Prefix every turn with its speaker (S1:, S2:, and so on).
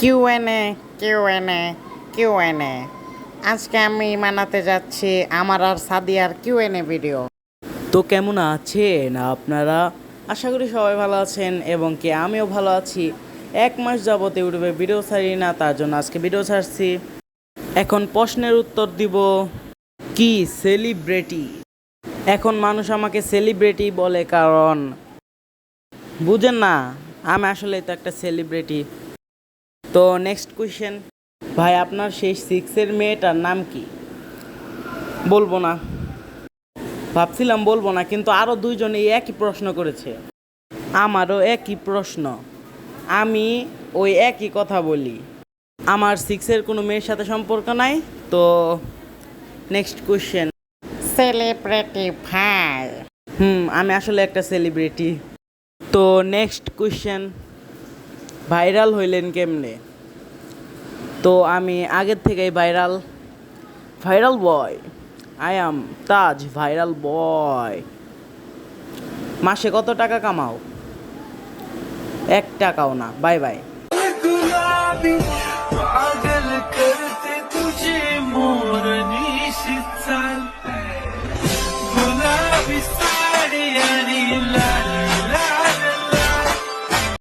S1: QnA QnA QnA আজকে আমি বানাতে যাচ্ছি আমার আর সাদিয়ার কিউএনএ ভিডিও।
S2: তো কেমন আছেন আপনারা? আশা করি সবাই ভালো আছেন এবং কি আমিও ভালো আছি। 1 মাস যাবত ইউটিউবে ভিডিও ছাড়ি না, তার জন্য আজকে ভিডিও ছাড়ছি। এখন প্রশ্নের উত্তর দিব, কি সেলিব্রিটি? এখন মানুষ আমাকে সেলিব্রিটি বলে, কারণ বুঝেন না, আমি আসলে তো একটা সেলিব্রিটি। তো নেক্সট কোয়েশ্চেন, ভাই আপনার সেই 6-এর মেয়েটার নাম কি? বলবো না, ভাবছিলাম বলবো না, কিন্তু আরও দুইজনে একই প্রশ্ন করেছে, আমারও একই প্রশ্ন। আমি ওই একই কথা বলি, আমার 6-এর কোনো মেয়ের সাথে সম্পর্ক নাই। তো নেক্সট কোয়েশ্চেন,
S1: সেলিব্রিটি ভাই।
S2: আমি আসলে একটা সেলিব্রিটি। তো নেক্সট কোয়েশ্চেন, ভাইরাল হইলেন কেমনে? তো আমি আগের থেকেই viral boy. I am Taj viral boy. মাসে কত টাকা কামাও? 1 টাকাও না। Bye bye.
S3: गुलाबी पागल करते तुझे मोरनी शीतल